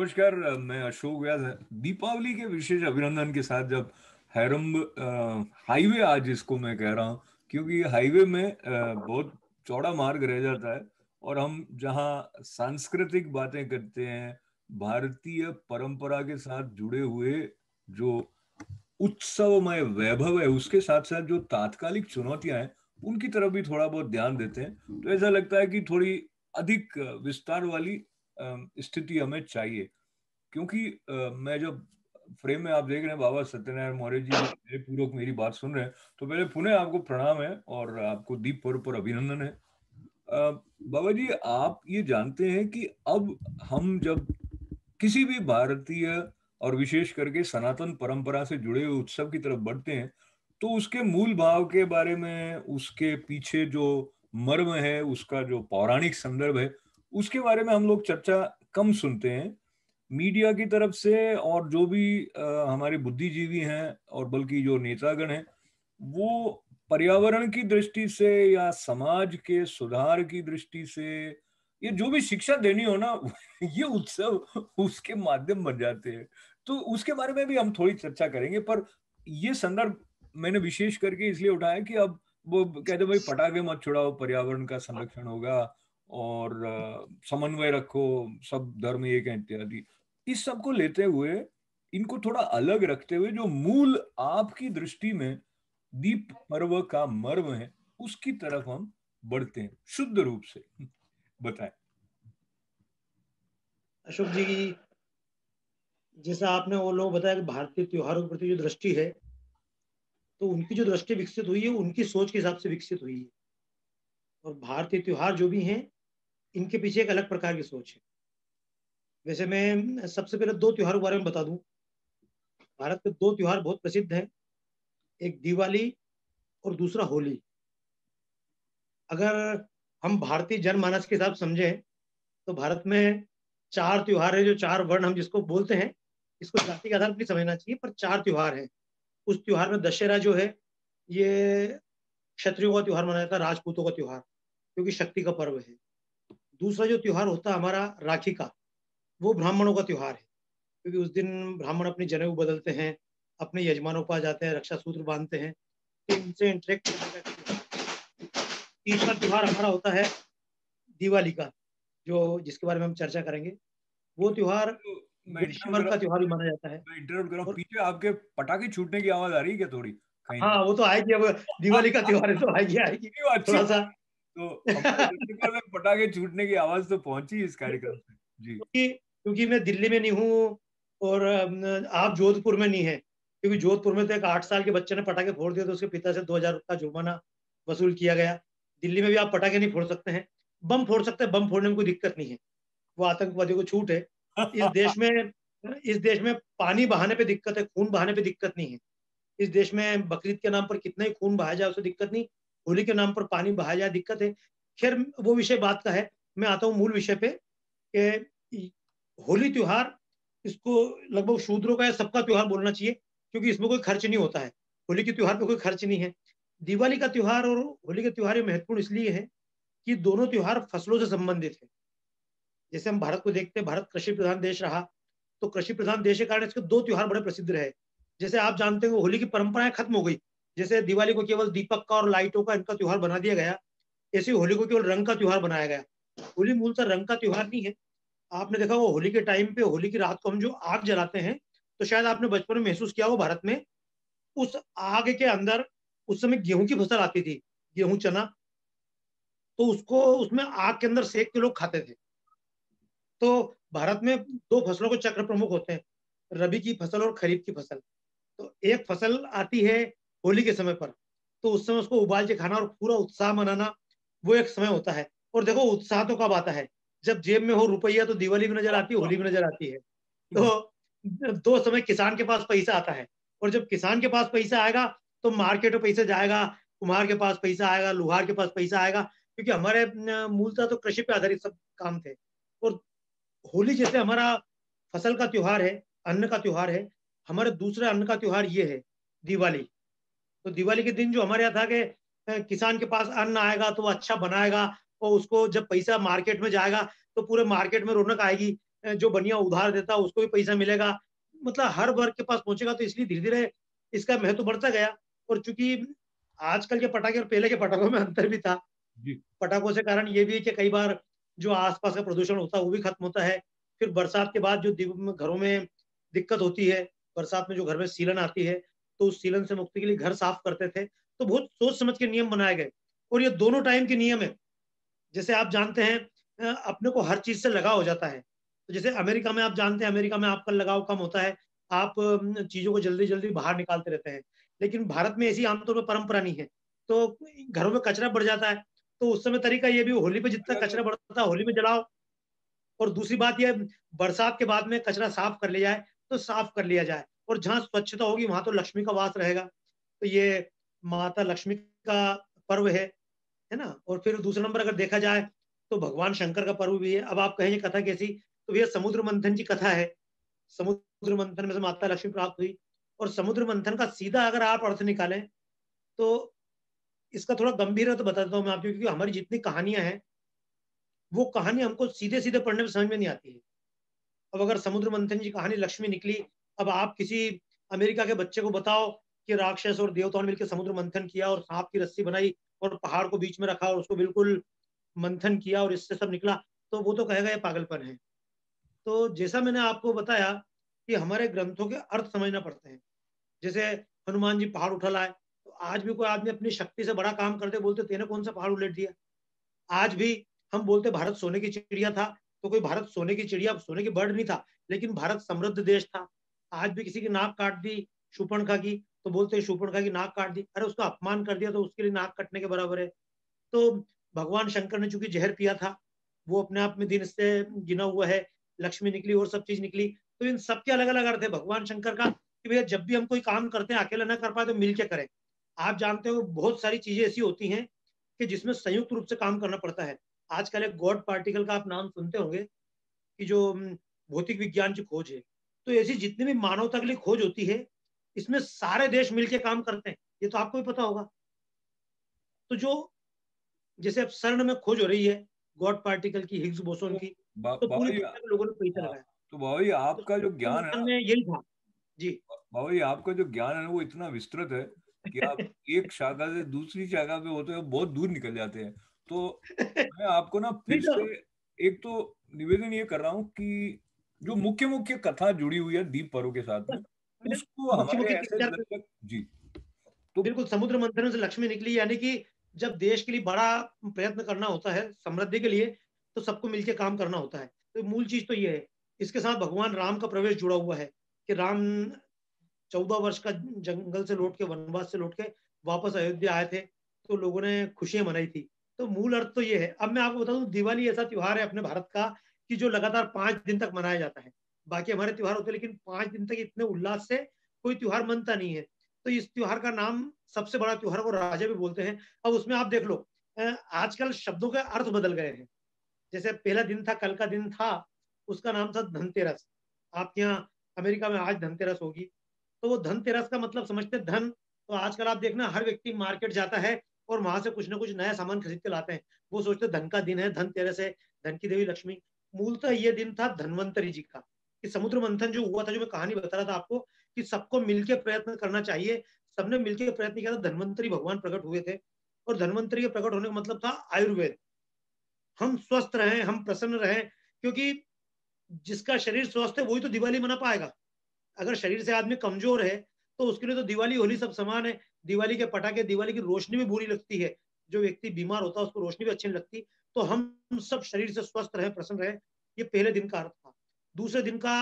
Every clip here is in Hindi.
नमस्कार। मैं अशोक व्यास। दीपावली के विशेष अभिनंदन के साथ जब हैरम्ब हाईवे, आज इसको मैं कह रहा हूँ क्योंकि हाईवे में बहुत चौड़ा मार्ग रह जाता है, और हम जहाँ सांस्कृतिक बातें करते हैं, भारतीय परंपरा के साथ जुड़े हुए जो उत्सवमय वैभव है, उसके साथ साथ जो तात्कालिक चुनौतियां हैं उनकी तरफ भी थोड़ा बहुत ध्यान देते हैं। तो ऐसा लगता है कि थोड़ी अधिक विस्तार वाली स्थिति हमें चाहिए, क्योंकि मैं जब फ्रेम में आप देख रहे हैं बाबा सत्यनारायण मौर्य जी जो मेरे पूर्वक मेरी बात सुन रहे हैं, तो पहले पुनः आपको प्रणाम है और आपको दीप पर्व पर अभिनंदन है। बाबा जी, आप ये जानते हैं कि अब हम जब किसी भी भारतीय और विशेष करके सनातन परंपरा से जुड़े हुए उत्सव की तरफ बढ़ते हैं, तो उसके मूल भाव के बारे में, उसके पीछे जो मर्म है, उसका जो पौराणिक संदर्भ है, उसके बारे में हम लोग चर्चा कम सुनते हैं मीडिया की तरफ से। और जो भी हमारे बुद्धिजीवी हैं और बल्कि जो नेतागण हैं, वो पर्यावरण की दृष्टि से या समाज के सुधार की दृष्टि से, ये जो भी शिक्षा देनी हो ना ये उत्सव उसके माध्यम बन जाते हैं। तो उसके बारे में भी हम थोड़ी चर्चा करेंगे, पर ये संदर्भ मैंने विशेष करके इसलिए उठाया कि अब वो कहते भाई पटाखे मत छुड़ाओ, पर्यावरण का संरक्षण होगा, और समन्वय रखो, सब धर्म एक हैं इत्यादि। इस सब को लेते हुए, इनको थोड़ा अलग रखते हुए, जो मूल आपकी दृष्टि में दीप पर्व का मर्म है, उसकी तरफ हम बढ़ते हैं शुद्ध रूप से। बताएं। अशोक जी की, जैसा आपने वो लोग बताया कि भारतीय त्योहारों के प्रति जो दृष्टि है, तो उनकी जो दृष्टि विकसित हुई है उनकी सोच के हिसाब से विकसित हुई है। और भारतीय त्योहार जो भी हैं, इनके पीछे एक अलग प्रकार की सोच है। वैसे मैं सबसे पहले दो त्योहारों के बारे में बता दूं। भारत के दो त्योहार बहुत प्रसिद्ध हैं, एक दिवाली और दूसरा होली। अगर हम भारतीय जनमानस के हिसाब से समझें, तो भारत में चार त्योहार है, जो चार वर्ण हम जिसको बोलते हैं, इसको जाति के आधार पर नहीं समझना चाहिए, पर चार त्योहार हैं। उस त्योहार में दशहरा जो है, ये क्षत्रियों का त्योहार माना जाता है, राजपूतों का त्योहार, क्योंकि शक्ति का पर्व है। दूसरा जो त्योहार होता है हमारा राखी का, वो ब्राह्मणों का त्योहार है, क्योंकि उस दिन ब्राह्मण अपनी जनेऊ बदलते हैं, अपने यजमानों के पास जाते हैं, रक्षा सूत्र बांधते हैं, तो उनसे इंटरेक्ट करने का त्योहार। तीसरा त्योहार हमारा होता है दिवाली का, जो जिसके बारे में हम चर्चा करेंगे। वो त्योहार तो वैश्य वर्ग का त्योहार भी माना जाता है। मैं इंटरप्ट कर रहा हूँ, और पीछे आपके पटाखे छूटने की आवाज आ रही है क्या थोड़ी कहीं हाँ, ना? वो तो आएगी, अब दिवाली का त्योहार है तो आएगी आएगी क्यों, अच्छी थोड़ा सा। बात है। तो हमारे दर्शकों में पटाखे छूटने की आवाज तो पहुंची इस कार्यक्रम से। जी। क्योंकि मैं दिल्ली में नहीं हूँ, और आप जोधपुर में नहीं है, क्योंकि जोधपुर में तो एक 8 साल के बच्चे ने पटाखे फोड़ दिया तो उसके पिता से 2,000 का जुर्माना वसूल किया गया। दिल्ली में भी आप पटाखे नहीं फोड़ सकते हैं, बम फोड़ सकते हैं, बम फोड़ने में कोई दिक्कत नहीं है, वो आतंकवादियों को छूट है। इस देश में इस देश में पानी बहाने पे दिक्कत है, खून बहाने पे दिक्कत नहीं है। इस देश में बकरीद के नाम पर कितना ही खून बहाया जाए उससे दिक्कत नहीं, होली के नाम पर पानी बहाया जाए दिक्कत है। खैर, वो विषय बात का है। मैं आता हूँ मूल विषय पे कि होली त्योहार, इसको लगभग शूद्रों का या सबका त्योहार बोलना चाहिए, क्योंकि इसमें कोई खर्च नहीं होता है। होली के त्योहार पे कोई खर्च नहीं है। दिवाली का त्योहार और होली के त्योहार ये महत्वपूर्ण इसलिए है कि दोनों त्योहार फसलों से संबंधित है। जैसे हम भारत को देखते हैं, भारत कृषि प्रधान देश रहा, तो कृषि प्रधान देश के कारण इसके दो त्योहार बड़े प्रसिद्ध रहे। जैसे आप जानते हो, होली की परंपराएं खत्म हो गई। जैसे दिवाली को केवल दीपक का और लाइटों का इनका त्योहार बना दिया गया, ऐसे ही होली को केवल रंग का त्योहार बनाया गया। होली मूलतः रंग का त्योहार नहीं है। आपने देखा वो होली के टाइम पे, होली की रात को हम जो आग जलाते हैं, तो शायद आपने बचपन में महसूस किया हो, भारत में उस आग के अंदर उस समय गेहूं की फसल आती थी, गेहूं चना, तो उसको उसमें आग के अंदर सेक के लोग खाते थे। तो भारत में दो फसलों के चक्र प्रमुख होते हैं, रबी की फसल और खरीफ की फसल। तो एक फसल आती है होली के समय पर, तो उस समय उसको उबाल के खाना और पूरा उत्साह मनाना, वो एक समय होता है। और देखो, उत्साह तो कब आता है, जब जेब में हो रुपया, तो दिवाली भी नजर आती है, होली भी नजर आती है। तो दो समय किसान के पास पैसा आता है, और जब किसान के पास पैसा आएगा, तो मार्केट में पैसा जाएगा, कुम्हार के पास पैसा आएगा, लोहार के पास पैसा आएगा, क्योंकि हमारे मूलतः तो कृषि पे आधारित सब काम थे। और होली जैसे हमारा फसल का त्योहार है, अन्न का त्योहार है, हमारे दूसरे अन्न का त्योहार ये है दिवाली। तो दिवाली के दिन जो हमारे यहाँ था कि किसान के पास अन्न आएगा तो वो अच्छा बनाएगा, और उसको जब पैसा मार्केट में जाएगा तो पूरे मार्केट में रौनक आएगी। जो बनिया उधार देता उसको भी पैसा मिलेगा, मतलब हर वर्ग के पास पहुंचेगा। तो इसलिए धीरे धीरे इसका महत्व बढ़ता गया। और चूंकि आजकल के पटाखे और पहले के पटाखों में अंतर भी था। जी पटाखों से कारण ये भी है कि कई बार जो आसपास का प्रदूषण होता है वो भी खत्म होता है। फिर बरसात के बाद जो घरों में दिक्कत होती है, बरसात में जो घर में सीलन आती है, तो उस सीलन से मुक्ति के लिए घर साफ करते थे। तो बहुत सोच समझ के नियम बनाए गए, और ये दोनों टाइम के नियम है। जैसे आप जानते हैं अपने को हर चीज से लगाव हो जाता है। तो जैसे अमेरिका में आप जानते हैं, अमेरिका में आपका लगाव कम होता है, आप चीजों को जल्दी जल्दी बाहर निकालते रहते हैं। लेकिन भारत में ऐसी आमतौर पर परंपरा नहीं है। तो घरों में कचरा बढ़ जाता है। तो उस समय तरीका ये भी, होली पे जितना अलग कचरा बढ़ता है होली में जलाओ। और दूसरी बात यह, बरसात के बाद में कचरा साफ कर लिया जाए तो साफ कर लिया जाए, और जहां स्वच्छता होगी वहां तो लक्ष्मी का वास रहेगा। तो ये माता लक्ष्मी का पर्व है ना। और फिर दूसरा नंबर अगर देखा जाए तो भगवान शंकर का पर्व भी है। अब आप कहेंगे कथा कैसी, तो भैया समुद्र मंथन की कथा है। समुद्र मंथन में से माता लक्ष्मी प्राप्त हुई। और समुद्र मंथन का सीधा अगर आप अर्थ निकालें तो इसका थोड़ा गंभीर अर्थ बताता हूँ मैं आपको, क्योंकि हमारी जितनी कहानियां हैं वो कहानी हमको सीधे सीधे पढ़ने में समझ में नहीं आती है। अब अगर समुद्र मंथन की कहानी लक्ष्मी निकली, अब आप किसी अमेरिका के बच्चे को बताओ कि राक्षस और देवताओं ने मिलकर समुद्र मंथन किया और सांप की रस्सी बनाई और पहाड़ को बीच में रखा और उसको बिल्कुल मंथन किया और इससे सब निकला, तो वो तो कहेगा ये पागलपन है। तो जैसा मैंने आपको बताया कि हमारे ग्रंथों के अर्थ समझना पड़ते हैं। जैसे हनुमान जी पहाड़ उठा लाए, तो आज भी कोई आदमी अपनी शक्ति से बड़ा काम करते बोलते तेने कौन सा पहाड़ उलट दिया। आज भी हम बोलते भारत सोने की चिड़िया था, तो कोई भारत सोने की चिड़िया, सोने की बर्ड नहीं था, लेकिन भारत समृद्ध देश था। आज भी किसी की नाक काट दी शूर्पणखा की, तो बोलते शूर्पणखा की नाक काट दी, अरे उसका अपमान कर दिया तो उसके लिए नाक कटने के बराबर है। तो भगवान शंकर ने चूंकि जहर पिया था, वो अपने आप में दिन से गिना हुआ है, लक्ष्मी निकली और सब चीज निकली। तो इन सबके अलग अलग अर्थ है भगवान शंकर का, कि भैया जब भी हम कोई काम करते हैं अकेला ना कर पाए तो मिलके करें। आप जानते हो बहुत सारी चीजें ऐसी होती हैं कि जिसमें संयुक्त रूप से काम करना पड़ता है। आजकल एक गॉड पार्टिकल का आप नाम सुनते होंगे, कि जो भौतिक विज्ञान की खोज है। तो ऐसी जितनी भी मानवता के लिए खोज होती है, इसमें सारे देश मिलकर काम करते हैं, ये तो आपको भी पता होगा। तो जो जैसे अब CERN में खोज हो रही है गॉड पार्टिकल की, हिग्स बोसोन तो की, तो पूरी बाबा जी, दुनिया के लोगों ने पैसा हाँ, लगाया। तो बाबा जी तो आपका जो समुद्र ज्ञान है मंथन ना, में यही था जी। बाबा जी आपका जो ज्ञान है वो इतना विस्तृत है कि आप एक शाखा से दूसरी शाखा पे होते हुए बहुत दूर निकल जाते हैं। तो मैं आपको ना नहीं फिर तो से एक तो निवेदन ये कर रहा हूँ कि जो मुख्य मुख्य कथा जुड़ी हुई है दीप पर्व के साथ बस में, फिर उसको मुख्य हमारे मुख्य ऐसे तीन चार, दर्शक जी, तो बिल्कुल समुद्र मंथन से लक्ष्मी निकली, यानी कि जब देश के लिए बड़ा प्रयत्न करना होता है समृद्धि के लिए, तो सबको मिलकर काम करना होता है। तो मूल चीज तो ये है। इसके साथ भगवान राम का प्रवेश जुड़ा हुआ है, कि राम 14 वर्ष का जंगल से लौट के, वनवास से लौट के वापस अयोध्या आए थे, तो लोगों ने खुशियां मनाई थी। तो मूल अर्थ तो ये है। अब मैं आपको बता दूं, दिवाली ऐसा त्योहार है अपने भारत का कि जो लगातार 5 दिन तक मनाया जाता है। बाकी हमारे त्योहार होते हैं, लेकिन 5 दिन तक इतने उल्लास से कोई त्योहार मनता नहीं है। तो इस त्योहार का नाम, सबसे बड़ा त्योहार को राजा भी बोलते हैं। अब उसमें आप देख लो, आजकल शब्दों के अर्थ बदल गए हैं। जैसे पहला दिन था, कल का दिन था, उसका नाम था धनतेरस। आपके यहाँ अमेरिका में आज धनतेरस होगी। तो वो धनतेरस का मतलब समझते हैं धन। तो आजकल आप देखना हर व्यक्ति मार्केट जाता है और वहां से कुछ ना कुछ नया सामान खरीद के लाते हैं। वो सोचते हैं धन का दिन है, धनतेरस है, धन की देवी लक्ष्मी। मूलतः ये दिन था धनवंतरी जी का, कि समुद्र मंथन जो हुआ था, जो मैं कहानी बता रहा था आपको, कि सबको मिलकर प्रयत्न करना चाहिए। सबने मिलकर प्रयत्न किया था, धनवंतरी भगवान प्रकट हुए थे। और धनवंतरी के प्रकट होने का मतलब था आयुर्वेद। हम स्वस्थ रहें, हम प्रसन्न रहें, क्योंकि जिसका शरीर स्वस्थ है वही तो दिवाली मना पाएगा। अगर शरीर से आदमी कमजोर है तो उसके लिए तो दिवाली होली सब समान है। दिवाली के पटाखे, दिवाली की रोशनी भी बुरी लगती है। जो व्यक्ति बीमार होता है उसको रोशनी भी अच्छी नहीं लगती। तो हम सब शरीर से स्वस्थ रहे, प्रसन्न रहे, ये पहले दिन का अर्थ था। दूसरे दिन का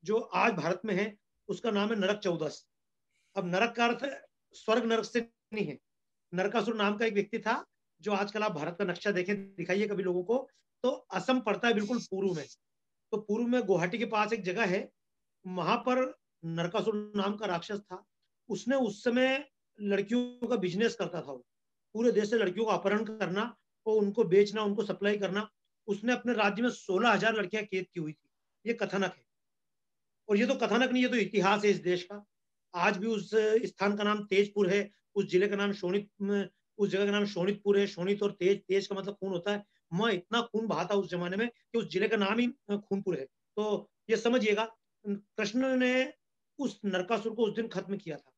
जो आज भारत में है, उसका नाम है नरक चौदस। अब नरक का अर्थ स्वर्ग नरक से नहीं है। नरकासुर नाम का एक व्यक्ति था, जो आजकल आप भारत का नक्शा देखें, दिखाइए कभी लोगों को, तो असम पड़ता है बिल्कुल पूर्व में। तो पूर्व में गुवाहाटी के पास एक जगह है, वहां पर नरकासुर नाम का राक्षस था। उसने उस समय लड़कियों का बिजनेस करता था वो। पूरे देश से लड़कियों को अपहरण करना और उनको बेचना, उनको सप्लाई करना। उसने अपने राज्य में 16,000 लड़कियां कैद की हुई थी। ये कथानक है। और ये तो कथानक नहीं, ये तो इतिहास है इस देश का। आज भी उस स्थान का नाम तेजपुर है, उस जिले का नाम उस जगह का नाम शोणितपुर है। शोणित और तेज, तेज का मतलब खून होता है। मैं इतना खून बहा था उस जमाने में कि उस जिले का नाम ही खूनपुर है। तो ये समझिएगा, कृष्ण ने उस नरकासुर को उस दिन खत्म किया था।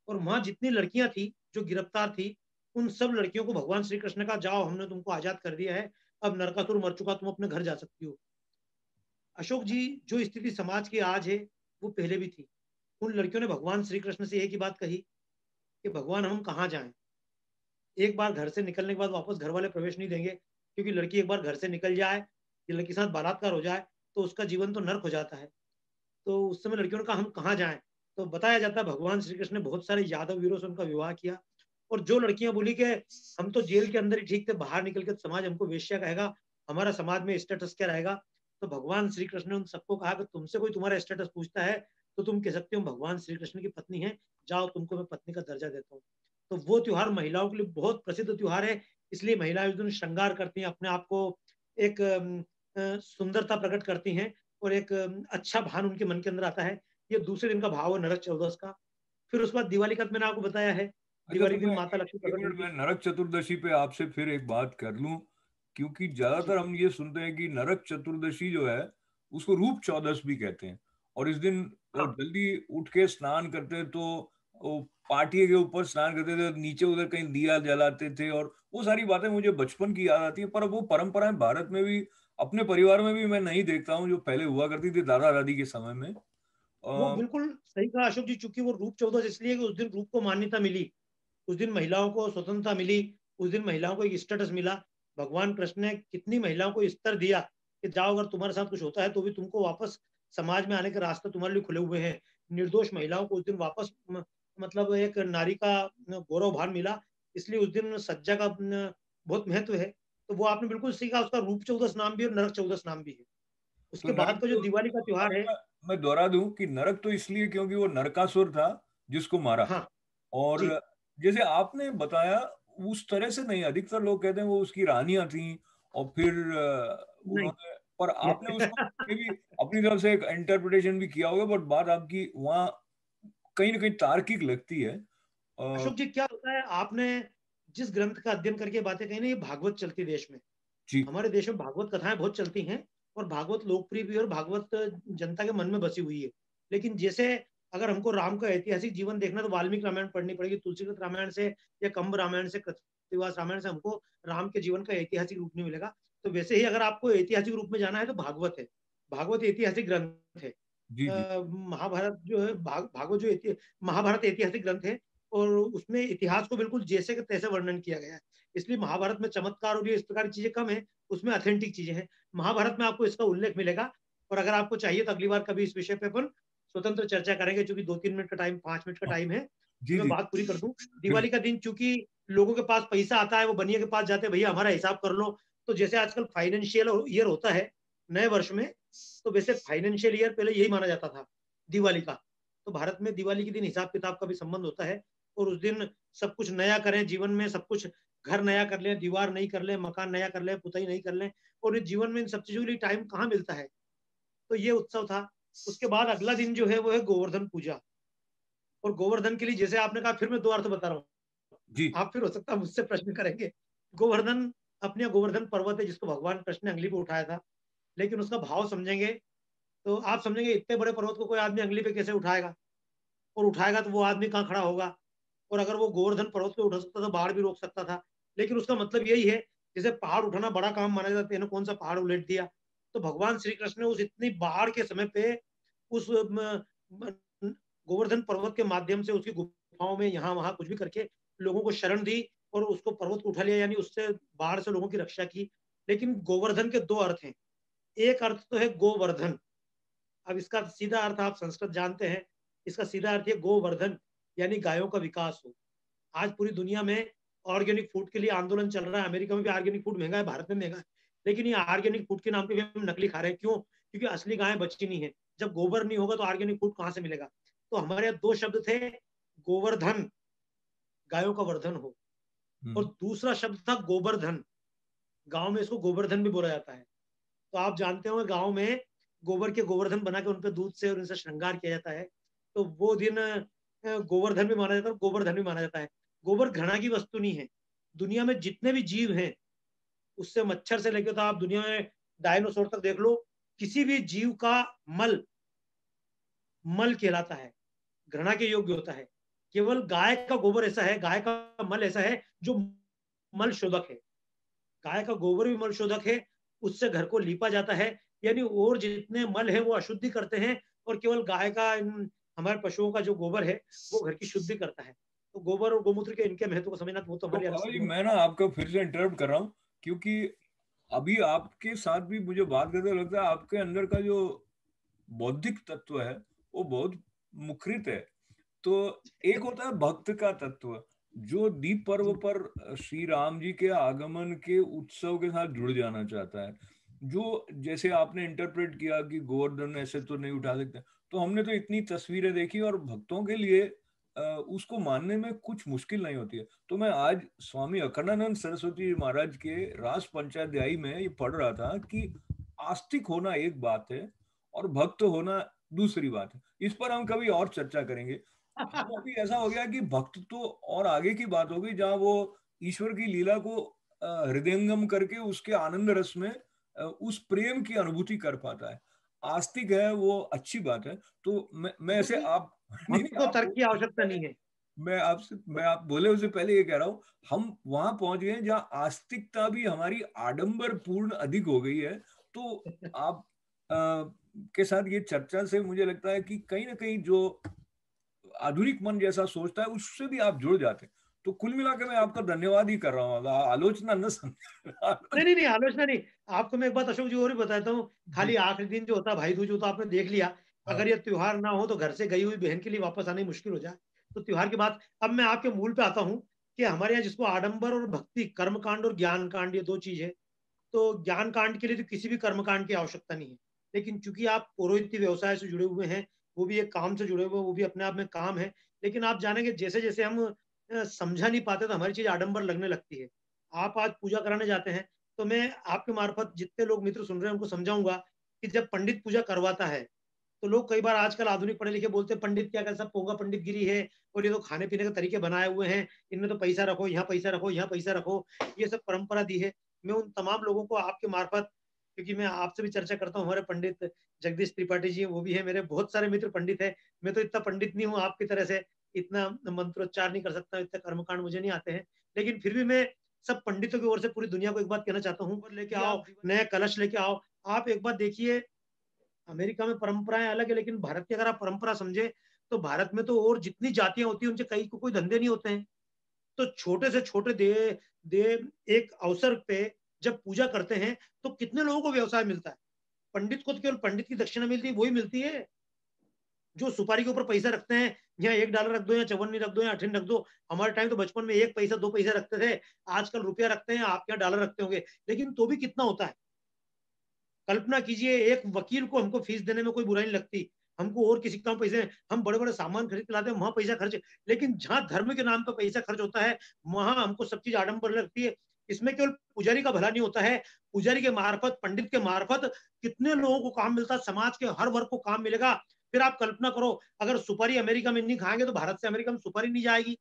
और वहां जितनी लड़कियां थी जो गिरफ्तार थी, उन सब लड़कियों को भगवान श्री कृष्ण ने कहा, जाओ हमने तुमको आजाद कर दिया है, अब नरकासुर मर चुका, तुम अपने घर जा सकती हो। अशोक जी, जो स्थिति समाज की आज है वो पहले भी थी। उन लड़कियों ने भगवान श्री कृष्ण से एक ही बात कही कि भगवान हम कहाँ जाएं। एक बार घर से निकलने के बाद वापस घर वाले प्रवेश नहीं देंगे, क्योंकि लड़की एक बार घर से निकल जाए, ये लड़की के साथ बलात्कार हो जाए, तो उसका जीवन तो नर्क हो जाता है। तो उस समय लड़कियों ने कहा हम कहाँ जाएं। तो बताया जाता है भगवान श्री कृष्ण ने बहुत सारे यादव वीरों से उनका विवाह किया। और जो लड़कियां बोली कि हम तो जेल के अंदर ही ठीक थे, बाहर निकल के समाज हमको वेश्या कहेगा, हमारा समाज में स्टेटस क्या रहेगा। तो भगवान श्री कृष्ण ने उन सबको कहा कि तुमसे कोई तुम्हारा स्टेटस पूछता है तो तुम कह सकते हो भगवान श्री कृष्ण की पत्नी है, जाओ तुमको मैं पत्नी का दर्जा देता हूँ। तो वो त्योहार महिलाओं के लिए बहुत प्रसिद्ध त्योहार है। इसलिए महिलाएं उस दिन श्रृंगार करती हैं, अपने आप को एक सुंदरता प्रकट करती हैं, और एक अच्छा भान उनके मन के अंदर आता है। ये दूसरे दिन का भाव है नरक चौदस का। फिर उसके बाद दिवाली का तो मैंने आपको बताया है, अच्छा, तो दिवाली के दिन माता लक्ष्मी एक प्रकट मिनट, होगी। मैं नरक चतुर्दशी पे आपसे फिर एक बात कर लूं, क्योंकि जी ज्यादातर हम ये सुनते हैं कि नरक चतुर्दशी जो है उसको रूप चौदस भी कहते हैं। और इस दिन वो हाँ, जल्दी उठ के स्नान करते, तो वो पार्टी के ऊपर स्नान करते थे, नीचे उधर कहीं दिया जलाते थे, और वो सारी बातें मुझे बचपन की याद आती है। पर वो परंपराएं भारत में भी, अपने परिवार में भी मैं नहीं देखता हूँ जो पहले हुआ करती थी दादा दादी के समय में। वो बिल्कुल सही कहा अशोक जी, चूंकि वो रूप चौदस इसलिए कि उस दिन रूप को मान्यता मिली, उस दिन महिलाओं को स्वतंत्रता मिली, उस दिन महिलाओं को एक स्टेटस मिला। भगवान कृष्ण ने कितनी महिलाओं को स्तर दिया कि जाओ, अगर तुम्हारे साथ कुछ होता है तो भी तुमको वापस समाज में आने के रास्ते तुम्हारे लिए खुले हुए हैं। निर्दोष महिलाओं को उस दिन वापस मतलब एक नारी का गौरव भान मिला। इसलिए उस दिन सज्जा का बहुत महत्व है। तो वो आपने बिल्कुल सही कहा, उसका रूप चौदस नाम भी है और नरक चौदस नाम भी है। तो उसके नरक बाद का जो तो, दिवाली का त्योहार अभी है। मैं दोहरा दूं कि नरक तो इसलिए क्योंकि वो नरकासुर था जिसको मारा। हाँ और जी। जैसे आपने बताया उस तरह से नहीं, अधिकतर लोग कहते हैं वो उसकी रानियां थी, और फिर नहीं, उन्होंने, पर ये आपने उसको भी अपनी तरफ से एक इंटरप्रिटेशन भी किया होगा, बट बात आपकी वहाँ कहीं ना कहीं तार्किक लगती है। अ, अशोक जी, क्या होता है, आपने जिस ग्रंथ का अध्ययन करके बातें कही ना, ये भागवत चलती है देश में। जी। हमारे देश में भागवत कथाएं बहुत चलती हैं, और भागवत लोकप्रिय भी है, और भागवत जनता के मन में बसी हुई है। लेकिन जैसे अगर हमको राम का ऐतिहासिक जीवन देखना तो वाल्मीकि रामायण पढ़नी पड़ेगी, तुलसीदास रामायण से या कंब रामायण से, कृतवास रामायण से हमको राम के जीवन का ऐतिहासिक रूप नहीं मिलेगा। तो वैसे ही अगर आपको ऐतिहासिक रूप में जाना है तो भागवत है। भागवत ऐतिहासिक ग्रंथ है। जी। जी। महाभारत जो है, भागवत जो महाभारत ऐतिहासिक ग्रंथ है, और उसमें इतिहास को बिल्कुल जैसे के तैसे वर्णन किया गया है। इसलिए महाभारत में चमत्कार और ये इस प्रकार की चीजें कम है, उसमें ऑथेंटिक चीजें हैं। महाभारत में आपको इसका उल्लेख मिलेगा। और अगर आपको चाहिए तो अगली बार कभी इस विषय पे अपन स्वतंत्र चर्चा करेंगे, क्योंकि 2-3 मिनट का टाइम, 5 मिनट का हाँ, टाइम है, जी। तो मैं जी, बात पूरी कर दूं। दिवाली बिल्कुल। का दिन चूंकि लोगों के पास पैसा आता है, वो बनिया के पास जाते हैं, भैया हमारा हिसाब कर लो। तो जैसे आजकल फाइनेंशियल ईयर होता है नए वर्ष में, तो वैसे फाइनेंशियल ईयर पहले यही माना जाता था दिवाली का। तो भारत में दिवाली के दिन हिसाब किताब का भी संबंध होता है। और उस दिन सब कुछ नया करें जीवन में, सब कुछ, घर नया कर लें, दीवार नई कर लें, मकान नया कर लें, पुताई नहीं कर लें। और इस जीवन में इन सब चीजों के लिए टाइम कहाँ मिलता है। तो ये उत्सव था। उसके बाद अगला दिन जो है वो है गोवर्धन पूजा। और गोवर्धन के लिए जैसे आपने कहा, फिर मैं दो अर्थ बता रहा हूँ, जी। आप फिर हो सकता है मुझसे प्रश्न करेंगे। गोवर्धन, अपने गोवर्धन पर्वत है जिसको भगवान कृष्ण ने अंगली पे उठाया था। लेकिन उसका भाव समझेंगे तो आप समझेंगे इतने बड़े पर्वत को कोई आदमी अंगली पे कैसे उठाएगा, और उठाएगा तो वो आदमी कहाँ खड़ा होगा। और अगर वो गोवर्धन पर्वत पे उठा सकता था, बाढ़ भी रोक सकता था। लेकिन उसका मतलब यही है, जैसे पहाड़ उठाना बड़ा काम माना जाता है, कौन सा पहाड़ उलट दिया। तो भगवान श्री कृष्ण ने उस इतनी बाढ़ के समय पे उस गोवर्धन पर्वत के माध्यम से उसकी गुफाओं में यहाँ वहां कुछ भी करके लोगों को शरण दी, और उसको पर्वत को उठा लिया, यानी उससे बाढ़ से लोगों की रक्षा की। लेकिन गोवर्धन के दो अर्थ हैं। एक अर्थ तो है गोवर्धन। अब इसका सीधा अर्थ आप संस्कृत जानते हैं, इसका सीधा अर्थ है गोवर्धन, यानी गायों का विकास हो। आज पूरी दुनिया में ऑर्गेनिक फूड के लिए आंदोलन चल रहा है। अमेरिका में भी ऑर्गेनिक फूड महंगा है, भारत में महंगा है। लेकिन ये ऑर्गेनिक फूड के नाम पे भी हम नकली खा रहे हैं। क्यों? क्योंकि असली गायें बची नहीं है। जब गोबर नहीं होगा तो ऑर्गेनिक फूड कहाँ से मिलेगा। तो हमारे यहाँ दो शब्द थे, गोवर्धन, गायों का वर्धन हो, और हम्म। दूसरा शब्द था गोवर्धन। गांव में इसको गोवर्धन भी बोला जाता है। तो आप जानते होंगे गांव में गोबर के गोवर्धन बना के उनपे दूध से और उनसे श्रृंगार किया जाता है। तो वो दिन गोवर्धन भी माना जाता है और गोवर्धन भी माना जाता है। गोबर घृणा की वस्तु नहीं है। दुनिया में जितने भी जीव हैं, उससे मच्छर से लेकर तो आप दुनिया में डायनासोर तक देख लो, किसी भी जीव का मल मल कहलाता है, घृणा के योग्य होता है। केवल गाय का गोबर ऐसा है, गाय का मल ऐसा है जो मल शोधक है। गाय का गोबर भी मल शोधक है, उससे घर को लीपा जाता है। यानी और जितने मल है वो अशुद्धि करते हैं, और केवल गाय का हमारे पशुओं का जो गोबर है वो घर की शुद्धि करता है। तो गोबर और गोमूत्र के इनके महत्व को समझना वो तो तो हमारी अलग बाबा से जी, जो मैं ना आपको फिर से इंटरप्ट कर रहा हूँ, क्योंकि अभी आपके साथ भी मुझे बात करते लगता है आपके अंदर का जो बौद्धिक तत्व है वो बहुत मुखरित है। तो एक होता है भक्त का तत्व, जो दीप पर्व पर श्री राम जी के आगमन के उत्सव के साथ जुड़ जाना चाहता है। जो जैसे आपने इंटरप्रेट किया कि गोवर्धन ऐसे तो नहीं उठा सकते, तो हमने तो इतनी तस्वीरें देखी और भक्तों के लिए उसको मानने में कुछ मुश्किल नहीं होती है। तो मैं आज स्वामी अखंडानंद सरस्वती महाराज के रास पंचाध्यायी में ये पढ़ रहा था कि आस्तिक होना एक बात है और भक्त होना दूसरी बात है। इस पर हम कभी और चर्चा करेंगे। हम अभी ऐसा हो गया कि भक्त तो और आगे की बात होगी, जहां वो ईश्वर की लीला को हृदयंगम करके उसके आनंद रस में उस प्रेम की अनुभूति कर पाता है। आस्तिक है वो अच्छी बात है। तो मैं ऐसे आप नहीं भक्त नहीं, को आप तर्क की बोले उससे आवश्यकता पहले, नहीं है। आप बोले उससे पहले ये कह रहा हूं, हम वहां पहुंच गए जहां आस्तिकता भी हमारी आडंबर पूर्ण अधिक हो गई है। तो आप के साथ ये चर्चा से मुझे लगता है कि कहीं ना कहीं जो आधुनिक मन जैसा सोचता है उससे भी आप जुड़ जाते हैं। तो कुल मिला के मैं आपका धन्यवाद ही कर रहा हूँ, आलोचना न समझ नहीं नहीं नहीं, आलोचना नहीं। आपको मैं एक बात अशोक जी और भी बताता हूँ। जी। खाली आखिरी दिन जो होता है भाई दूज, जो तो आपने देख लिया। हाँ अगर ये त्योहार ना हो तो घर से गई हुई बहन के लिए वापस आने मुश्किल हो जाए। तो त्योहार के बाद अब मैं आपके मूल पे आता हूँ कि हमारे यहाँ जिसको आडंबर और भक्ति, कर्म कांड और ज्ञान कांड, ये दो चीज है। तो ज्ञान कांड के लिए तो किसी भी कर्म कांड की आवश्यकता नहीं है। लेकिन चूंकि आप पुरोहित व्यवसाय से जुड़े हुए हैं, वो भी एक काम से जुड़े हुए हैं, वो भी अपने आप में काम है। लेकिन आप जानेंगे जैसे जैसे हम समझा नहीं पाते तो हमारी चीज आडंबर लगने लगती है। आप आज पूजा कराने जाते हैं, तो मैं आपके मार्फत जितने लोग मित्र सुन रहे हैं उनको समझाऊंगा कि जब पंडित पूजा करवाता है, तो लोग कई बार आजकल आधुनिक पढ़े लिखे बोलते हैं पंडित क्या कर, सब पोंगा पंडित गिरी है, और ये तो खाने पीने के तरीके बनाए हुए हैं, इनमें तो पैसा रखो, यहाँ पैसा रखो, यहाँ पैसा रखो, ये सब परंपरा दी है। मैं उन तमाम लोगों को आपके मार्फत, क्योंकि मैं आपसे भी चर्चा करता हूँ, हमारे पंडित जगदीश त्रिपाठी जी वो भी है, मेरे बहुत सारे मित्र पंडित है। मैं तो इतना पंडित नहीं हूँ आपकी तरह से, इतना मंत्रोच्चार नहीं कर सकता, इतने कर्मकांड मुझे नहीं आते हैं। लेकिन फिर भी मैं सब पंडितों की ओर से पूरी दुनिया को एक बात कहना चाहता हूँ, लेके आओ नए कलश लेके आओ। आप एक बात देखिए, अमेरिका में परंपराएं अलग है, लेकिन भारत की अगर आप परंपरा समझे तो भारत में तो और जितनी जातियां होती हैं उनसे कई को कोई धंधे नहीं होते हैं। तो छोटे से छोटे दे दे एक अवसर पे जब पूजा करते हैं तो कितने लोगों को व्यवसाय मिलता है। पंडित को तो केवल पंडित की दक्षिणा मिलती है, वही मिलती है। जो सुपारी के ऊपर पैसा रखते हैं, यहाँ $1 रख दो, या चवन्नी रख दो, या अठिन रख दो। हमारे टाइम तो बचपन में 1 पैसा 2 पैसा रखते थे। आजकल रुपया रखते हैं, आपके यहाँ डॉलर रखते होंगे। लेकिन तो भी कितना होता है, कल्पना कीजिए। एक वकील को हमको फीस देने में कोई बुराई नहीं लगती, हमको और किसी काम पैसे, हम बड़े बड़े सामान खरीद के लाते हैं, वहां पैसा खर्च। लेकिन जहां धर्म के नाम पर पैसा खर्च होता है, वहां हमको सब चीज आडंबर लगती है। इसमें केवल पुजारी का भला नहीं होता है, पुजारी के मार्फत, पंडित के मार्फत कितने लोगों को काम मिलता है, समाज के हर वर्ग को काम मिलेगा। फिर आप कल्पना करो, अगर सुपारी अमेरिका में नहीं खाएंगे तो भारत से अमेरिका में सुपारी नहीं जाएगी।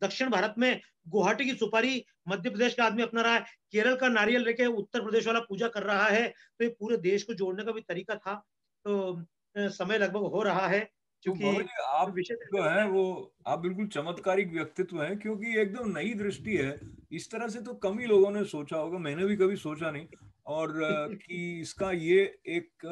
दक्षिण भारत में गुवाहाटी की सुपारी मध्य प्रदेश का आदमी अपना रहा है, केरल का नारियल लेके उत्तर प्रदेश वाला पूजा कर रहा है। तो ये पूरे देश को जोड़ने का भी तरीका था। तो समय लगभग हो रहा है, तो क्योंकि बाबा जी, आप विषय जो दिलचस्प है है। वो आप बिल्कुल चमत्कारिक व्यक्तित्व हैं, क्योंकि एकदम नई दृष्टि है। इस तरह से तो कम ही लोगों ने सोचा होगा, मैंने भी कभी सोचा नहीं। और कि इसका ये एक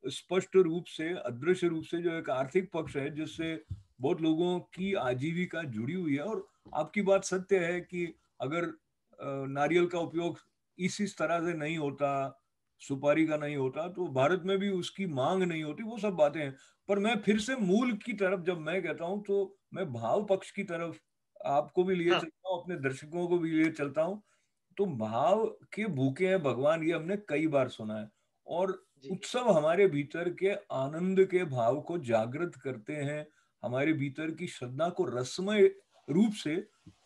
स्पष्ट रूप से, अदृश्य रूप से जो एक आर्थिक पक्ष है जिससे बहुत लोगों की आजीविका जुड़ी हुई है। और आपकी बात सत्य है कि अगर नारियल का उपयोग इस तरह से नहीं होता, सुपारी का नहीं होता, तो भारत में भी उसकी मांग नहीं होती। वो सब बातें हैं। पर मैं फिर से मूल की तरफ जब मैं कहता हूं, तो मैं भाव पक्ष की तरफ आपको भी लिए हाँ चलता हूँ, अपने दर्शकों को भी लिए चलता हूँ। तो भाव के भूखे हैं भगवान, ये हमने कई बार सुना है। और जी उत्सव हमारे भीतर के आनंद के भाव को जागृत करते हैं, हमारे भीतर की श्रद्धा को रसमय रूप से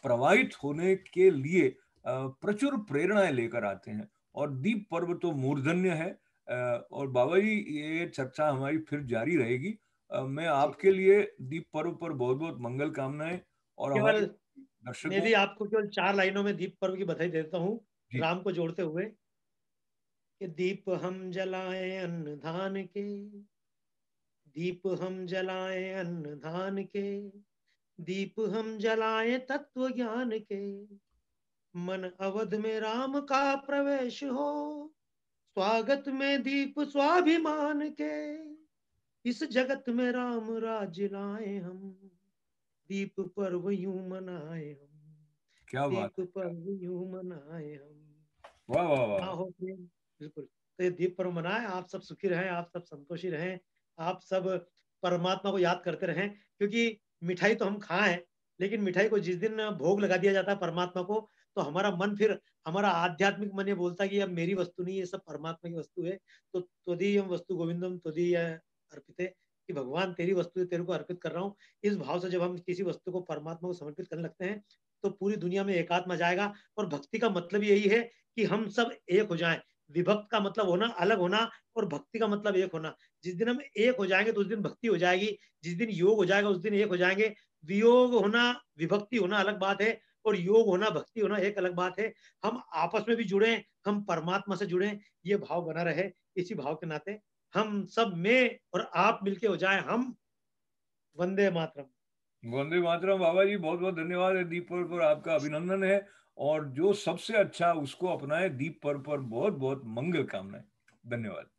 प्रवाहित होने के लिए प्रचुर प्रेरणाएं लेकर आते हैं। और दीप पर्व तो मूर्धन्य है। और बाबा जी, ये चर्चा हमारी फिर जारी रहेगी। मैं जी। आपके लिए दीप पर्व पर बहुत बहुत मंगल कामनाएं, और हमारे केवल मैं दर्शकों। भी आपको केवल 4 लाइनों में दीप पर्व की बधाई देता हूँ, जी। राम को जोड़ते हुए। कि दीप हम जलाएं अन्न धान के, दीप हम जलाएं अन्न धान के, दीप हम जलाएं तत्व ज्ञान के, मन अवध में राम का प्रवेश हो, स्वागत में दीप स्वाभिमान के, इस जगत में राम राज लाए हम, दीप पर्व यूं मनाए हम, क्या बात दीप है, पर्व यूं मनाए हम। वाह वाह ना वाह। हो प्रेम, बिल्कुल। तो ये दीप पर्व मनाए, आप सब सुखी रहें, आप सब संतोषी रहें, आप सब परमात्मा को याद करते रहें, क्योंकि मिठाई तो हम खाएं, लेकिन मिठाई को जिस दिन भोग लगा दिया जाता है परमात्मा को, तो हमारा मन फिर, हमारा आध्यात्मिक मन ये बोलता है कि अब मेरी वस्तु नहीं है, ये सब परमात्मा की वस्तु है। तो त्वदीयम वस्तु गोविंदम त्वदीय अर्पिते, कि भगवान तेरी वस्तु है, तेरे को अर्पित कर रहा हूँ। इस भाव से जब हम किसी वस्तु को परमात्मा को समर्पित करने लगते हैं, तो पूरी दुनिया में एकात्म आ जाएगा। और भक्ति का मतलब यही है कि हम सब एक हो जाएं। विभक्त का मतलब होना, अलग होना, और भक्ति का मतलब एक होना। जिस दिन हम एक हो जाएंगे तो उस दिन भक्ति हो जाएगी, जिस दिन योग हो जाएगा उस दिन एक हो जाएंगे। वियोग होना, विभक्ति होना अलग बात है, और योग होना, भक्ति होना एक अलग बात है। हम आपस में भी जुड़े, हम परमात्मा से जुड़े, ये भाव बना रहे। इसी भाव के नाते हम सब में और आप मिलके हो जाए हम वंदे मातरम। वंदे मातरम। बाबा जी बहुत बहुत धन्यवाद है, दीप पर्व पर आपका अभिनंदन है। और जो सबसे अच्छा उसको अपनाए, दीप पर्व पर बहुत बहुत मंगल कामनाएं। धन्यवाद।